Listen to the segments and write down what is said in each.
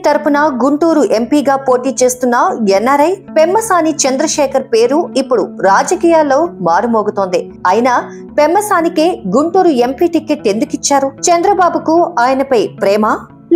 తరపున గుంటూరు ఎంపీగా పోటీ చేస్తున్న ఎన్ఆర్ఐ పెమ్మసాని చంద్రశేఖర్ పేరు ఇప్పుడు రాజకీయాల్లో మారుమోగుతోంది. అయినా పెమ్మసానికే గుంటూరు ఎంపీ టికెట్ ఎందుకిచ్చారు? చంద్రబాబుకు ఆయనపై ప్రేమ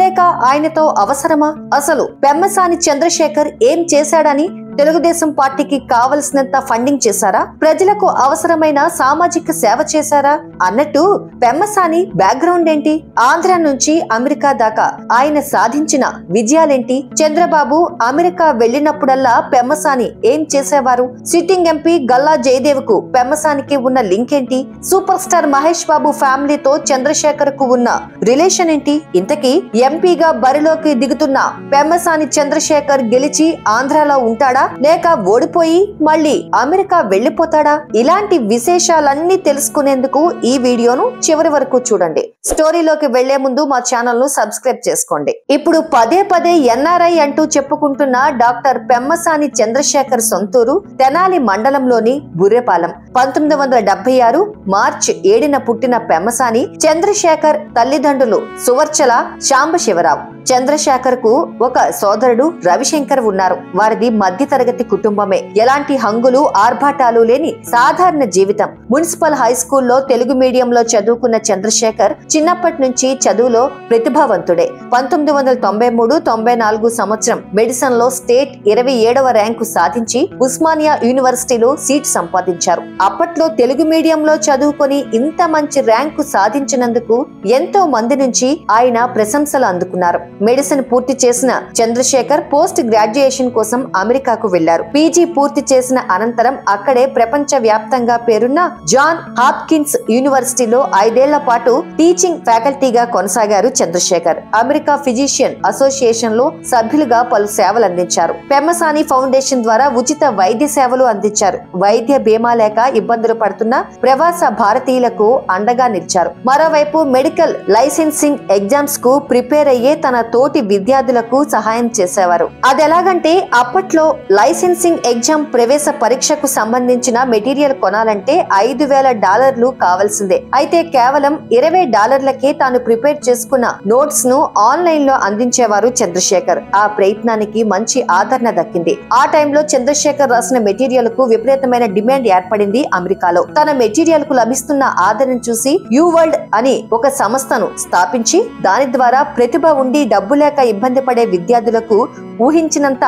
లేక ఆయనతో అవసరమా? అసలు పెమ్మసాని చంద్రశేఖర్ ఏం చేశాడని తెలుగుదేశం పార్టీకి కావలసినంత ఫండింగ్ చేశారా? ప్రజలకు అవసరమైన సామాజిక సేవ చేశారా? అన్నట్టు పెమ్మసాని బ్యాక్గ్రౌండ్ ఏంటి? ఆంధ్ర నుంచి అమెరికా దాకా ఆయన సాధించిన విజయాలేంటి? చంద్రబాబు అమెరికా వెళ్లినప్పుడల్లా పెమ్మసాని ఏం చేసేవారు? సిట్టింగ్ ఎంపీ గల్లా జయదేవ్ కు పెమ్మసానికి ఉన్న లింక్ ఏంటి? సూపర్ స్టార్ మహేష్ బాబు ఫ్యామిలీతో చంద్రశేఖర్ కు ఉన్న రిలేషన్ ఏంటి? ఇంతకీ ఎంపీగా బరిలోకి దిగుతున్న పెమ్మసాని చంద్రశేఖర్ గెలిచి ఆంధ్రాలో ఉంటాడా లేక ఓడిపోయి మళ్ళీ అమెరికా వెళ్లిపోతాడా? ఇలాంటి విశేషాలన్నీ తెలుసుకునేందుకు ఈ వీడియోను చివరి వరకు చూడండి. స్టోరీలోకి వెళ్లే ముందు మా ఛానల్ ను సబ్స్క్రైబ్ చేసుకోండి. ఇప్పుడు పదే పదే ఎన్ఆర్ఐ అంటూ చెప్పుకుంటున్న డాక్టర్ పెమ్మసాని చంద్రశేఖర్ సొంతూరు తెనాలి మండలంలోని బుర్రెపాలెం. 1976 మార్చి 7న పుట్టిన పెమ్మసాని చంద్రశేఖర్ తల్లిదండ్రులు సువర్చల శాంబశివరావు. చంద్రశేఖర్ కు ఒక సోదరుడు రవిశంకర్ ఉన్నారు. వారిది మధ్యతరగతి కుటుంబమే. ఎలాంటి హంగులు ఆర్భాటాలు లేని సాధారణ జీవితం. మున్సిపల్ హై స్కూల్లో తెలుగు మీడియంలో చదువుకున్న చంద్రశేఖర్ చిన్నప్పటి నుంచి చదువులో ప్రతిభావంతుడే. 1993-94 సంవత్సరం మెడిసిన్ లో స్టేట్ 27వ ర్యాంకు సాధించి ఉస్మానియా యూనివర్సిటీలో సీట్ సంపాదించారు. అప్పట్లో తెలుగు మీడియంలో చదువుకొని ఇంత మంచి ర్యాంకు సాధించినందుకు ఎంతో మంది నుంచి ఆయన ప్రశంసలు అందుకున్నారు. మెడిసిన్ పూర్తి చేసిన చంద్రశేఖర్ పోస్ట్ గ్రాడ్యుయేషన్ కోసం అమెరికాకు వెళ్లారు. పీజీ పూర్తి చేసిన అనంతరం అక్కడే ప్రపంచ వ్యాప్తంగా పేరున్న జాన్ హాప్కిన్స్ యూనివర్సిటీలో 5 ఏళ్ల పాటు టీచింగ్ ఫ్యాకల్టీగా కొనసాగారు చంద్రశేఖర్. అమెరికా ఫిజిషియన్ అసోసియేషన్ లో సభ్యులుగా పలు సేవలు అందించారు. పెమ్మసాని ఫౌండేషన్ ద్వారా ఉచిత వైద్య సేవలు అందించారు. వైద్య బీమా లేక ఇబ్బందులు పడుతున్న ప్రవాస భారతీయులకు అండగా నిలిచారు. మరోవైపు మెడికల్ లైసెన్సింగ్ ఎగ్జామ్స్ కు ప్రిపేర్ అయ్యే తన తోటి విద్యార్థులకు సహాయం చేసేవారు. అదెలాగంటే అప్పట్లో లైసెన్సింగ్ ఎగ్జామ్ ప్రవేశ పరీక్షకు సంబంధించిన మెటీరియల్ కొనాలంటే $5,000 కావాల్సిందే. అయితే కేవలం $20కే తాను ప్రిపేర్ చేసుకున్న నోట్స్ ను ఆన్లైన్ లో అందించేవారు చంద్రశేఖర్. ఆ ప్రయత్నానికి మంచి ఆదరణ దక్కింది. ఆ టైంలో చంద్రశేఖర్ రాసిన మెటీరియల్ కు విపరీతమైన డిమాండ్ ఏర్పడింది అమెరికాలో. తన మెటీరియల్ కు లభిస్తున్న ఆదరణ చూసి యూ వరల్డ్ అని ఒక సంస్థను స్థాపించి దాని ద్వారా ప్రతిభ ఉండి డబ్బు లేక ఇబ్బంది పడే విద్యార్థులకు ఊహించినంత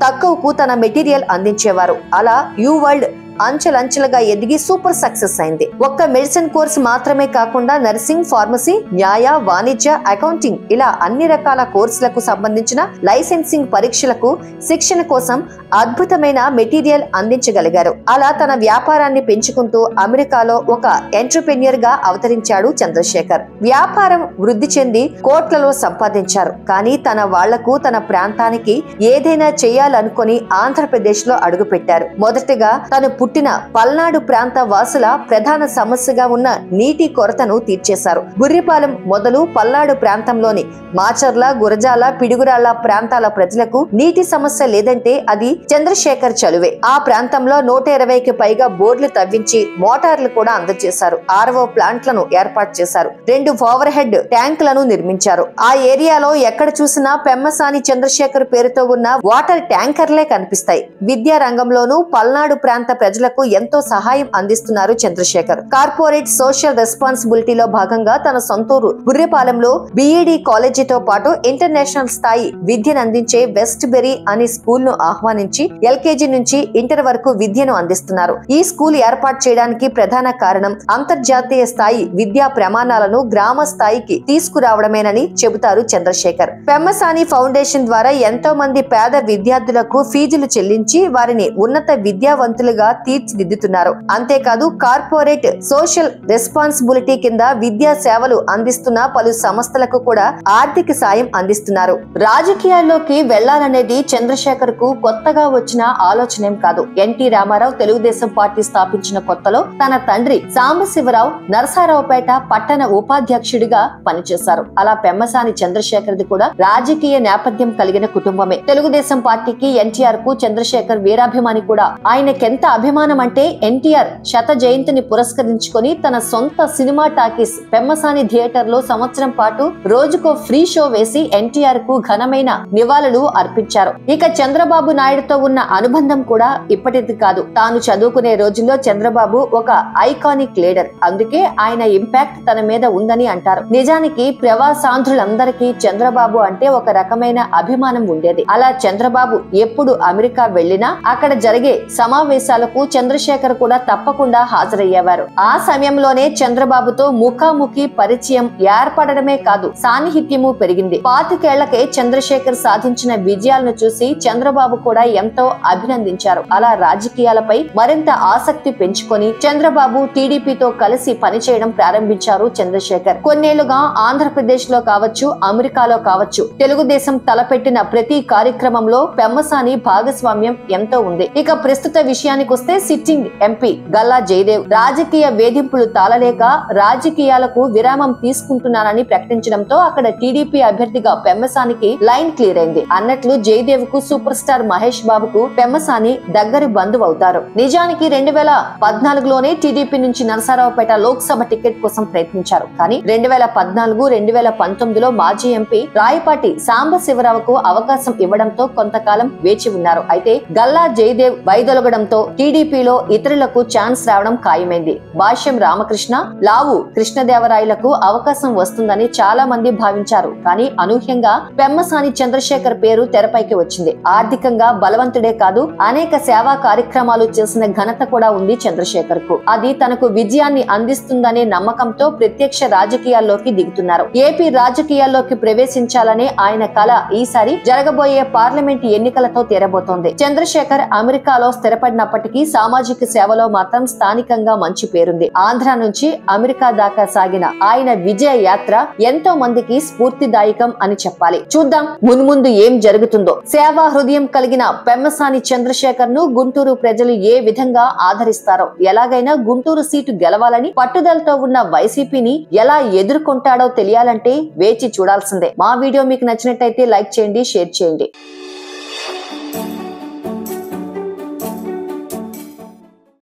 తక్కువకు తన మెటీరియల్ అందించేవారు. అలా యూ వరల్డ్ అంచెలంచెలుగా ఎదిగి సూపర్ సక్సెస్ అయింది. ఒక్క మెడిసిన్ కోర్సు మాత్రమే కాకుండా నర్సింగ్, ఫార్మసీ, న్యాయ, వాణిజ్య, అకౌంటింగ్ ఇలా అన్ని రకాల కోర్సులకు సంబంధించిన లైసెన్సింగ్ పరీక్షలకు శిక్షణ కోసం అద్భుతమైన మెటీరియల్ అందించగలిగారు. అలా తన వ్యాపారాన్ని పెంచుకుంటూ అమెరికాలో ఒక ఎంటర్‌ప్రెన్యూర్ గా అవతరించాడు చంద్రశేఖర్. వ్యాపారం వృద్ధి చెంది కోట్లలో సంపాదించారు. కానీ తన వాళ్లకు, తన ప్రాంతానికి ఏదైనా చేయాలనుకుని ఆంధ్రప్రదేశ్ లో అడుగుపెట్టారు. మొదటగా తను పుట్టిన పల్నాడు ప్రాంత వాసుల ప్రధాన సమస్యగా ఉన్న నీటి కొరతను తీర్చేశారు. బుర్రిపాలెం మొదలు పల్నాడు ప్రాంతంలోని మాచర్ల, గురజాల, పిడుగురాళ్ల ప్రాంతాల ప్రజలకు నీటి సమస్య లేదంటే అది చంద్రశేఖర్ చలువే. ఆ ప్రాంతంలో 120కి పైగా బోర్లు తవ్వించి మోటార్లు కూడా అందజేశారు. 6వ ప్లాంట్లను ఏర్పాటు చేశారు. 2 ఓవర్ హెడ్ ట్యాంకులను నిర్మించారు. ఆ ఏరియాలో ఎక్కడ చూసినా పెమ్మసాని చంద్రశేఖర్ పేరుతో ఉన్న వాటర్ ట్యాంకర్లే కనిపిస్తాయి. విద్యా రంగంలోనూ పల్నాడు ప్రాంత ప్రజలకు ఎంతో సహాయం అందిస్తున్నారు చంద్రశేఖర్. కార్పొరేట్ సోషల్ రెస్పాన్సిబిలిటీలో భాగంగా తన సొంతూరు బుర్రెపాలెంలో బిఈడి కాలేజీతో పాటు ఇంటర్నేషనల్ స్థాయి విద్యను అందించే వెస్ట్ బెరీ అనే స్కూల్ ను ఆహ్వానించి ఎల్కేజీ నుంచి ఇంటర్ వరకు విద్యను అందిస్తున్నారు. ఈ స్కూల్ ఏర్పాటు చేయడానికి ప్రధాన కారణం అంతర్జాతీయ స్థాయి విద్యా ప్రమాణాలను గ్రామ స్థాయికి తీసుకురావడమేనని చెబుతారు చంద్రశేఖర్. పెమ్మసాని ఫౌండేషన్ ద్వారా ఎంతో మంది పేద విద్యార్థులకు ఫీజులు చెల్లించి వారిని ఉన్నత విద్యావంతులుగా తీర్చిదిద్దుతున్నారు. అంతేకాదు కార్పొరేట్ సోషల్ రెస్పాన్సిబిలిటీ కింద విద్యా సేవలు అందిస్తున్న పలు సంస్థలకు కూడా ఆర్థిక సాయం అందిస్తున్నారు. రాజకీయాల్లోకి వెళ్లాలనేది చంద్రశేఖర్ కు కొత్తగా వచ్చిన ఆలోచనేం కాదు. ఎన్టీ రామారావు తెలుగుదేశం పార్టీ స్థాపించిన కొత్తలో తన తండ్రి సాంబశివరావు నరసారావుపేట పట్టణ ఉపాధ్యక్షుడిగా పనిచేశారు. అలా పెమ్మసాని చంద్రశేఖర్ది కూడా రాజకీయ నేపథ్యం కలిగిన కుటుంబమే. తెలుగుదేశం పార్టీ పార్టీకి ఎన్టీఆర్ కు చంద్రశేఖర్ వీరాభిమాని కూడా. ఆయనకెంత అభిమానం అంటే ఎన్టీఆర్ శత జయంతిని పురస్కరించుకొని తన సొంత సినిమా టాకీస్ పెమ్మసాని థియేటర్ లో సంవత్సరం పాటు రోజుకో ఫ్రీ షో వేసి ఎన్టీఆర్ కు ఘనమైన నివాళులు అర్పించారు. ఇక చంద్రబాబు నాయుడుతో ఉన్న అనుబంధం కూడా ఇప్పటిది కాదు. తాను చదువుకునే రోజుల్లో చంద్రబాబు ఒక ఐకానిక్ లీడర్, అందుకే ఆయన ఇంపాక్ట్ తన మీద ఉందని అంటారు. నిజానికి ప్రవాసాంధ్రులందరికీ చంద్రబాబు అంటే ఒక రకమైన అభిమానం ఉండేది. అలా చంద్రబాబు ఎప్పుడు అమెరికా వెళ్లినా అక్కడ జరిగే సమావేశాలకు చంద్రశేఖర్ కూడా తప్పకుండా హాజరయ్యేవారు. ఆ సమయంలోనే చంద్రబాబుతో ముఖాముఖి పరిచయం ఏర్పడడమే కాదు, సాన్నిహిత్యము పెరిగింది. 25 ఏళ్లకే చంద్రశేఖర్ సాధించిన విజయాలను చూసి చంద్రబాబు కూడా ఎంతో అభినందించారు. అలా రాజకీయాలపై మరింత ఆసక్తి పెంచుకొని చంద్రబాబు టీడీపీతో కలిసి పనిచేయడం ప్రారంభించారు చంద్రశేఖర్. కొన్నేళ్లుగా ఆంధ్రప్రదేశ్ లో కావచ్చు, అమెరికాలో కావచ్చు, తెలుగుదేశం తలపెట్టిన ప్రతి కార్యక్రమంలో పెమ్మసాని భాగస్వామ్యం ఎంతో ఉంది. ఇక ప్రస్తుత విషయానికి వస్తే సిట్టింగ్ ఎంపీ గల్లా జయదేవ్ రాజకీయ వేధింపులు తాళలేక రాజకీయాలకు విరామం తీసుకుంటున్నానని ప్రకటించడంతో అక్కడ టీడీపీ అభ్యర్థిగా పెమ్మసానికి లైన్ క్లియర్ అయింది. అన్నట్లు జయదేవ్ కు సూపర్ స్టార్ మహేష్ బాబుకు పెమ్మసాని దగ్గరి బంధువు అవుతారు. నిజానికి 2014లోనే టీడీపీ నుంచి నరసరావుపేట లోక్సభ టికెట్ కోసం ప్రయత్నించారు. కానీ 2014, 2019లో మాజీ ఎంపీ రాయపాటి సాంబశివరావుకు అవకాశం ఇవ్వడంతో కొంతకాలం వేచి ఉన్నారు. అయితే గల్లా జయదేవ్ వైదొలగడంతో టీడీపీలో ఇతరులకు ఛాన్స్ రావడం ఖాయమైంది. భాష్యం రామకృష్ణ, లావు కృష్ణదేవరాయలకు అవకాశం వస్తుందని చాలా మంది భావించారు. కానీ అనూహ్యంగా పెమ్మసాని చంద్రశేఖర్ పేరు తెరపైకి వచ్చింది. ఆర్థికంగా బలవంతుడే కాదు, అనేక సేవా కార్యక్రమాలు చేసిన ఘనత కూడా ఉంది చంద్రశేఖర్ కు. అది తనకు విజయాన్ని అందిస్తుందనే నమ్మకంతో ప్రత్యక్ష రాజకీయాల్లోకి దిగుతున్నారు. ఏపీ రాజకీయాల్లోకి ప్రవేశించాలనే ఆయన కల ఈసారి జరగబోయే పార్లమెంట్ ఎన్నికలతో తీరబోతోంది. చంద్రశేఖర్ అమెరికాలో స్థిరపడినప్పటికీ సామాజిక సేవలో మాత్రం స్థానికంగా మంచి పేరుంది. ఆంధ్ర నుంచి అమెరికా దాకా సాగిన ఆయన విజయ యాత్ర ఎంతో మందికి స్ఫూర్తిదాయకం అని చెప్పాలి. చూద్దాం మున్ముందు ఏం జరుగుతుందో. సేవా హృదయం కలిగిన పెమ్మసాని చంద్రశేఖర్ ను గుంటూరు ప్రజలు ఏ విధంగా ఆదరిస్తారో, ఎలాగైనా గుంటూరు సీటు గెలవాలని పట్టుదలతో ఉన్న వైసీపీని ఎలా ఎదుర్కొంటాడో తెలియాలంటే వేచి చూడాల్సిందే. మా వీడియో మీకు నచ్చినట్టయితే లైక్ చేయండి, షేర్ చేయండి.